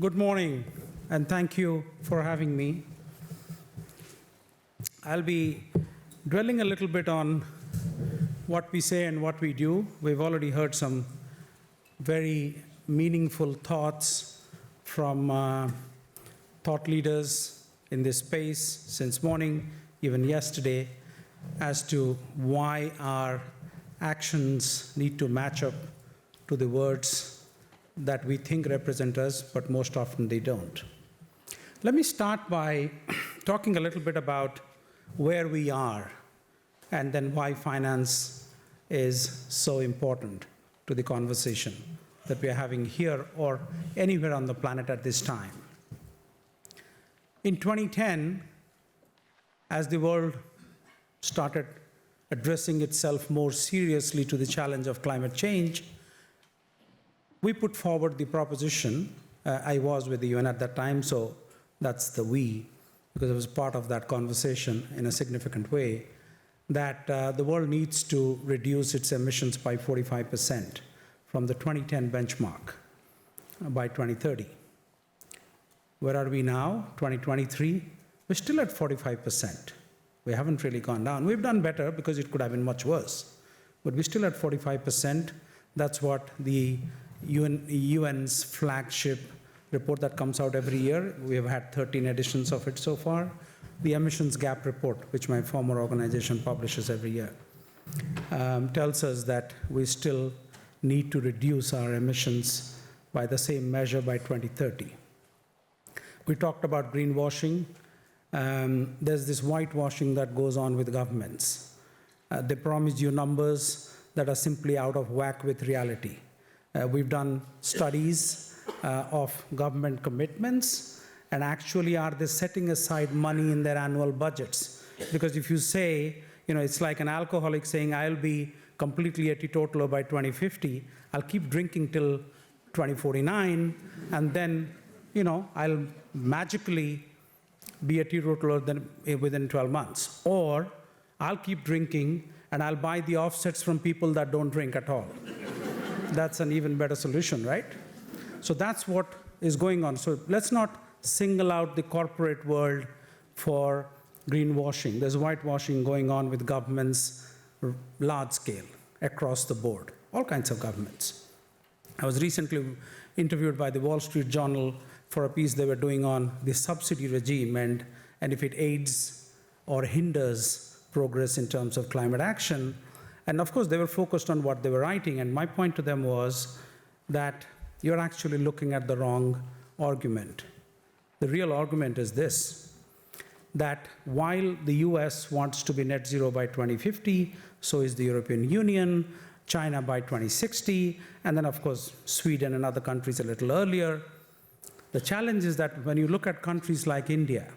Good morning, and thank you for having me. I'll be dwelling a little bit on what we say and what we do. We've already heard some very meaningful thoughts from thought leaders in this space since morning, even yesterday, as to why our actions need to match up to the words that we think represent us, but most often they don't. Let me start by talking a little bit about where we are and then why finance is so important to the conversation that we are having here or anywhere on the planet at this time. In 2010, as the world started addressing itself more seriously to the challenge of climate change, we put forward the proposition. I was with the UN at that time, so that's the we, because I was part of that conversation in a significant way, that the world needs to reduce its emissions by 45% from the 2010 benchmark by 2030. Where are we now? 2023? We're still at 45%. We haven't really gone down. We've done better because it could have been much worse, but we're still at 45%. That's what the UN's flagship report that comes out every year. We have had 13 editions of it so far. The emissions gap report, which my former organization publishes every year, tells us that we still need to reduce our emissions by the same measure by 2030. We talked about greenwashing. There's this whitewashing that goes on with governments. They promise you numbers that are simply out of whack with reality. We've done studies of government commitments, and actually are they setting aside money in their annual budgets? Because if you say, it's like an alcoholic saying, I'll be completely a teetotaler by 2050, I'll keep drinking till 2049, and then, I'll magically be a teetotaler within 12 months. Or I'll keep drinking, and I'll buy the offsets from people that don't drink at all. That's an even better solution, right? So that's what is going on. So let's not single out the corporate world for greenwashing. There's whitewashing going on with governments, large scale, across the board, all kinds of governments. I was recently interviewed by the Wall Street Journal for a piece they were doing on the subsidy regime and if it aids or hinders progress in terms of climate action. And of course, they were focused on what they were writing, and my point to them was that you're actually looking at the wrong argument. The real argument is this, that while the US wants to be net zero by 2050, so is the European Union, China by 2060, and then of course, Sweden and other countries a little earlier. The challenge is that when you look at countries like India,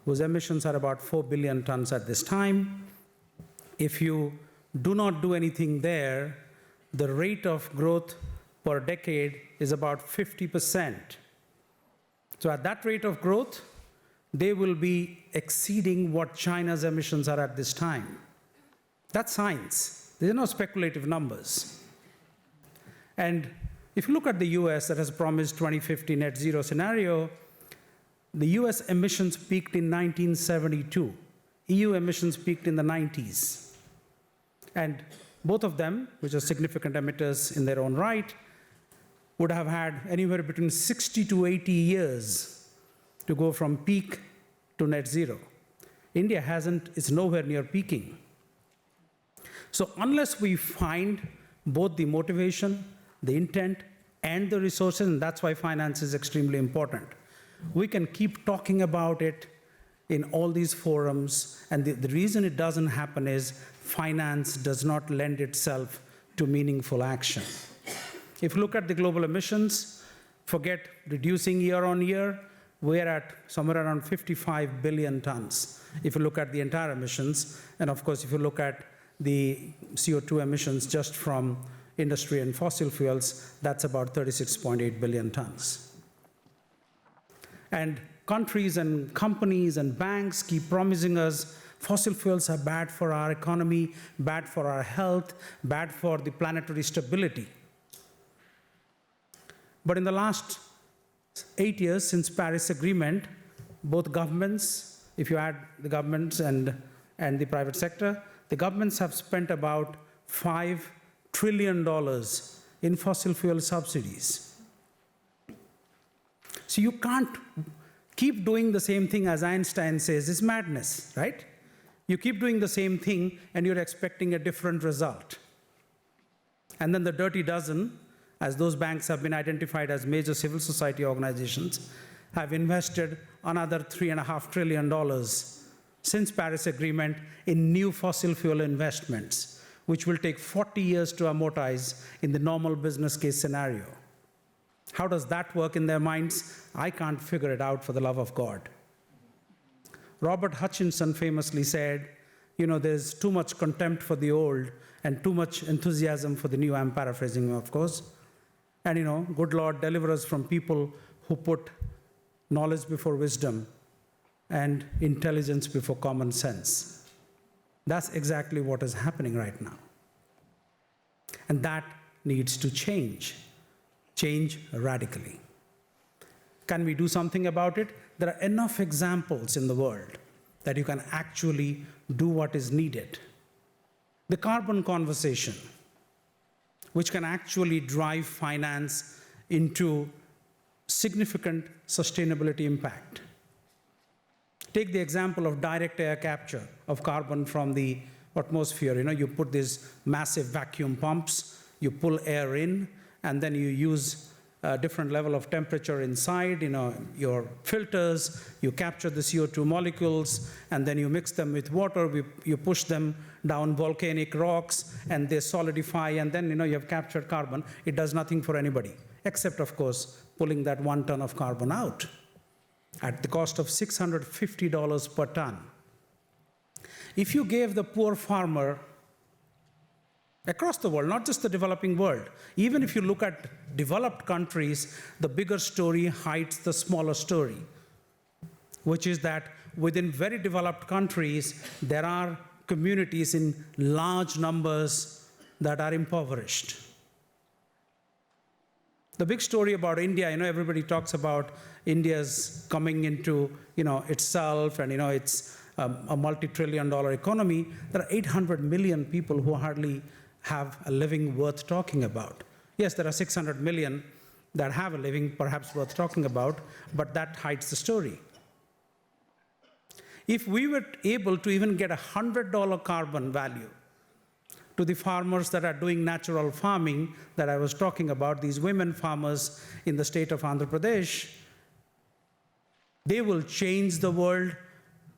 whose emissions are about 4 billion tons at this time, if you do not do anything there, the rate of growth per decade is about 50%. So at that rate of growth, they will be exceeding what China's emissions are at this time. That's science. These are not speculative numbers. And if you look at the US that has promised 2050 net zero scenario, the US emissions peaked in 1972. EU emissions peaked in the 90s. And both of them, which are significant emitters in their own right, would have had anywhere between 60 to 80 years to go from peak to net zero. India it's nowhere near peaking. So unless we find both the motivation, the intent, and the resources, and that's why finance is extremely important, we can keep talking about it in all these forums, and the reason it doesn't happen is finance does not lend itself to meaningful action. If you look at the global emissions, forget reducing year on year, we're at somewhere around 55 billion tons. If you look at the entire emissions, and of course, if you look at the CO2 emissions just from industry and fossil fuels, that's about 36.8 billion tons. And countries and companies and banks keep promising us fossil fuels are bad for our economy, bad for our health, bad for the planetary stability. But in the last 8 years since Paris Agreement, both governments, if you add the governments and the private sector, the governments have spent about $5 trillion in fossil fuel subsidies. So you can't keep doing the same thing, as Einstein says, is madness, right? You keep doing the same thing and you're expecting a different result. And then the dirty dozen, as those banks have been identified as major civil society organizations, have invested another $3.5 trillion since Paris Agreement in new fossil fuel investments, which will take 40 years to amortize in the normal business case scenario. How does that work in their minds? I can't figure it out, for the love of God. Robert Hutchinson famously said, there's too much contempt for the old and too much enthusiasm for the new. I'm paraphrasing him, of course. And good Lord, deliver us from people who put knowledge before wisdom and intelligence before common sense. That's exactly what is happening right now. And that needs to change radically. Can we do something about it? There are enough examples in the world that you can actually do what is needed. The carbon conversation, which can actually drive finance into significant sustainability impact. Take the example of direct air capture of carbon from the atmosphere. You put these massive vacuum pumps, you pull air in, and then you use a different level of temperature inside, your filters, you capture the CO2 molecules, and then you mix them with water, you push them down volcanic rocks, and they solidify, and then you have captured carbon. It does nothing for anybody, except, of course, pulling that 1 ton of carbon out at the cost of $650 per ton. If you gave the poor farmer across the world, not just the developing world, even if you look at developed countries, the bigger story hides the smaller story, which is that within very developed countries, there are communities in large numbers that are impoverished. The big story about India, everybody talks about India's coming into, itself, and, it's a multi-trillion-dollar economy. There are 800 million people who hardly have a living worth talking about. Yes, there are 600 million that have a living perhaps worth talking about, but that hides the story. If we were able to even get $100 carbon value to the farmers that are doing natural farming that I was talking about, these women farmers in the state of Andhra Pradesh, they will change the world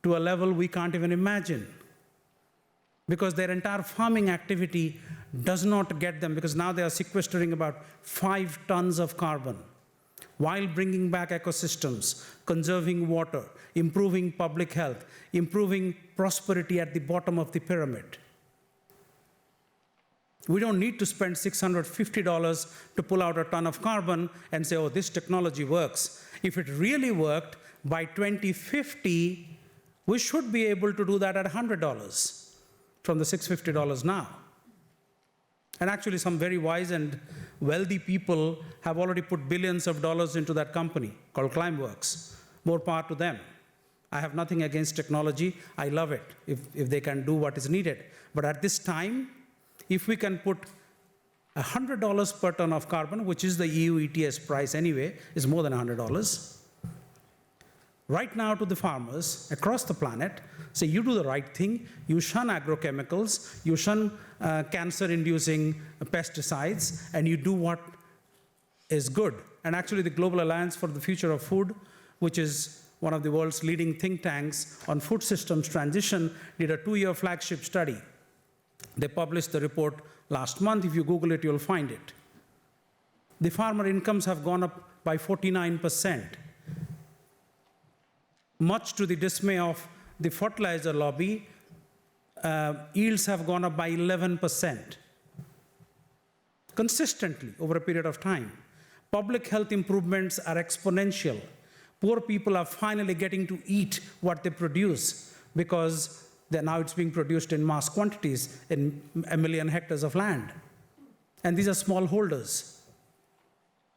to a level we can't even imagine. Because their entire farming activity does not get them, because now they are sequestering about 5 tons of carbon while bringing back ecosystems, conserving water, improving public health, improving prosperity at the bottom of the pyramid. We don't need to spend $650 to pull out a ton of carbon and say, oh, this technology works. If it really worked, by 2050, we should be able to do that at $100 from the $650 now. And actually, some very wise and wealthy people have already put billions of dollars into that company called Climeworks. More power to them. I have nothing against technology. I love it if they can do what is needed. But at this time, if we can put $100 per ton of carbon, which is the EU ETS price anyway, is more than $100, right now to the farmers across the planet, say you do the right thing, you shun agrochemicals, you shun cancer-inducing pesticides, and you do what is good. And actually the Global Alliance for the Future of Food, which is one of the world's leading think tanks on food systems transition, did a 2-year flagship study. They published the report last month. If you Google it, you'll find it. The farmer incomes have gone up by 49%, much to the dismay of the fertilizer lobby. Yields have gone up by 11%, consistently over a period of time. Public health improvements are exponential. Poor people are finally getting to eat what they produce because now it's being produced in mass quantities in 1 million hectares of land. And these are small holders.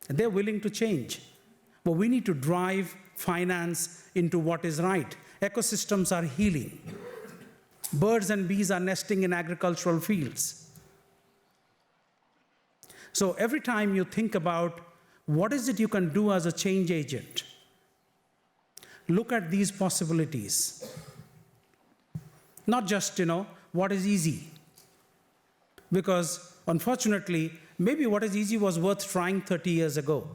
And they're willing to change. But we need to drive finance into what is right. Ecosystems are healing. Birds and bees are nesting in agricultural fields. So every time you think about what is it you can do as a change agent, look at these possibilities. Not just, what is easy. Because unfortunately, maybe what is easy was worth trying 30 years ago.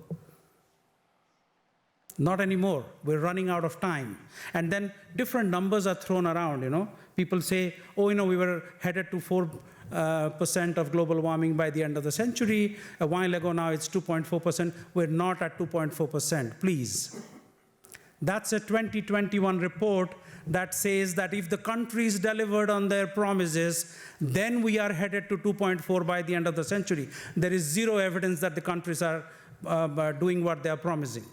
Not anymore. We're running out of time. And then different numbers are thrown around, People say, we were headed to 4% of global warming by the end of the century. A while ago now it's 2.4%. We're not at 2.4%, please. That's a 2021 report that says that if the countries delivered on their promises, then we are headed to 2.4 by the end of the century. There is zero evidence that the countries are doing what they are promising.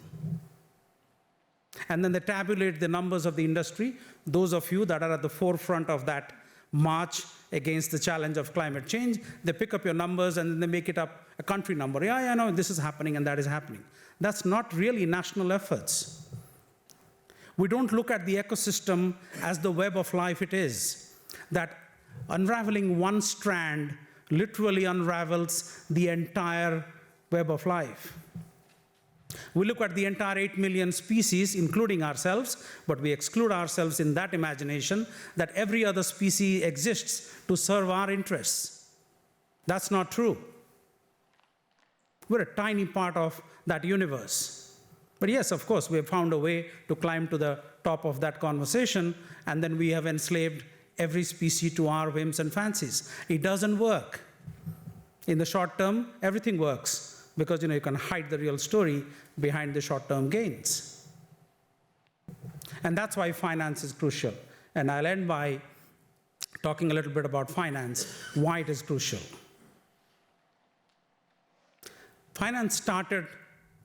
And then they tabulate the numbers of the industry. Those of you that are at the forefront of that march against the challenge of climate change, they pick up your numbers and then they make it up a country number. Yeah, no, this is happening and that is happening. That's not really national efforts. We don't look at the ecosystem as the web of life it is, that unraveling one strand literally unravels the entire web of life. We look at the entire 8 million species, including ourselves, but we exclude ourselves in that imagination that every other species exists to serve our interests. That's not true. We're a tiny part of that universe. But yes, of course, we have found a way to climb to the top of that conversation, and then we have enslaved every species to our whims and fancies. It doesn't work. In the short term, everything works, because you can hide the real story behind the short-term gains. And that's why finance is crucial. And I'll end by talking a little bit about finance, why it is crucial. Finance started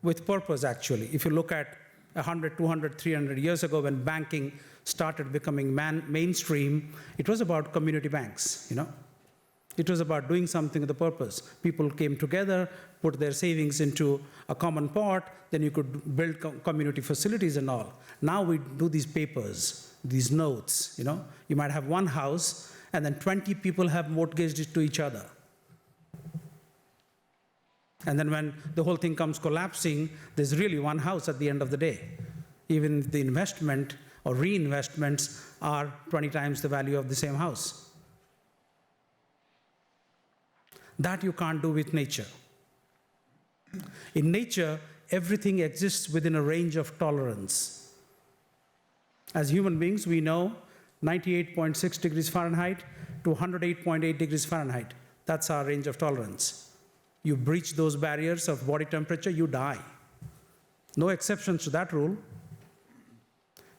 with purpose, actually. If you look at 100, 200, 300 years ago, when banking started becoming mainstream, it was about community banks, It was about doing something with a purpose. People came together, put their savings into a common pot, then you could build community facilities and all. Now we do these papers, these notes, You might have one house, and then 20 people have mortgaged it to each other. And then when the whole thing comes collapsing, there's really one house at the end of the day. Even if the investment or reinvestments are 20 times the value of the same house. That you can't do with nature. In nature, everything exists within a range of tolerance. As human beings, we know 98.6 degrees Fahrenheit to 108.8 degrees Fahrenheit. That's our range of tolerance. You breach those barriers of body temperature, you die. No exceptions to that rule.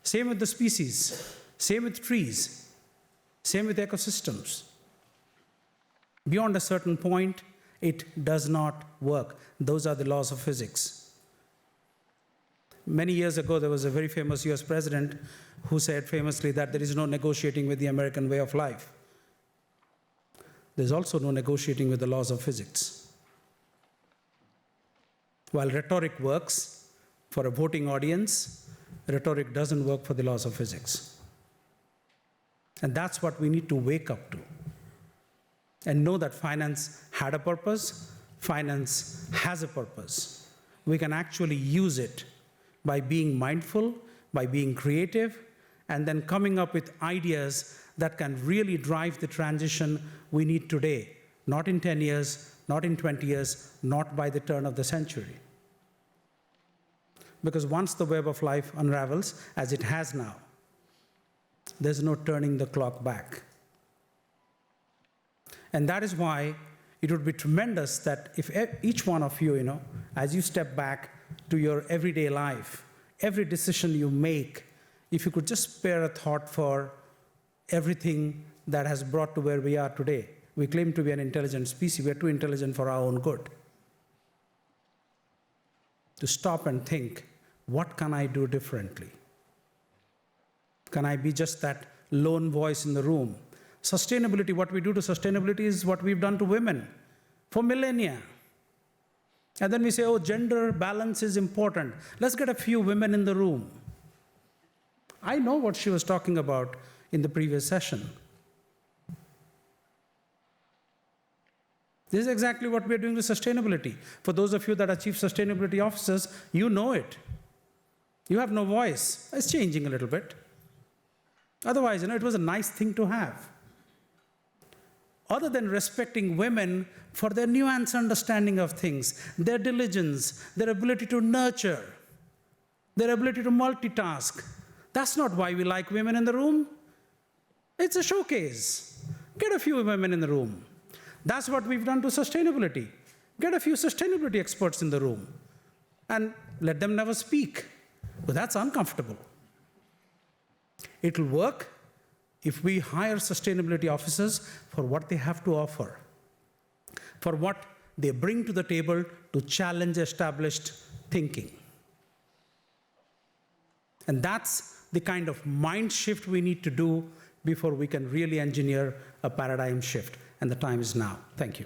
Same with the species, same with trees, same with ecosystems. Beyond a certain point, it does not work. Those are the laws of physics. Many years ago, there was a very famous US president who said famously that there is no negotiating with the American way of life. There's also no negotiating with the laws of physics. While rhetoric works for a voting audience, rhetoric doesn't work for the laws of physics. And that's what we need to wake up to. And know that finance had a purpose, finance has a purpose. We can actually use it by being mindful, by being creative, and then coming up with ideas that can really drive the transition we need today, not in 10 years, not in 20 years, not by the turn of the century. Because once the web of life unravels, as it has now, there's no turning the clock back. And that is why it would be tremendous that if each one of you, as you step back to your everyday life, every decision you make, if you could just spare a thought for everything that has brought to where we are today. We claim to be an intelligent species. We are too intelligent for our own good. To stop and think, what can I do differently? Can I be just that lone voice in the room? Sustainability, what we do to sustainability is what we've done to women for millennia. And then we say, oh, gender balance is important. Let's get a few women in the room. I know what she was talking about in the previous session. This is exactly what we're doing with sustainability. For those of you that are chief sustainability officers, you know it. You have no voice. It's changing a little bit. Otherwise, it was a nice thing to have. Other than respecting women for their nuanced understanding of things, their diligence, their ability to nurture, their ability to multitask, that's not why we like women in the room. It's a showcase. Get a few women in the room. That's what we've done to sustainability. Get a few sustainability experts in the room and let them never speak. But that's uncomfortable. It'll work if we hire sustainability officers for what they have to offer, for what they bring to the table to challenge established thinking. And that's the kind of mind shift we need to do before we can really engineer a paradigm shift. And the time is now. Thank you.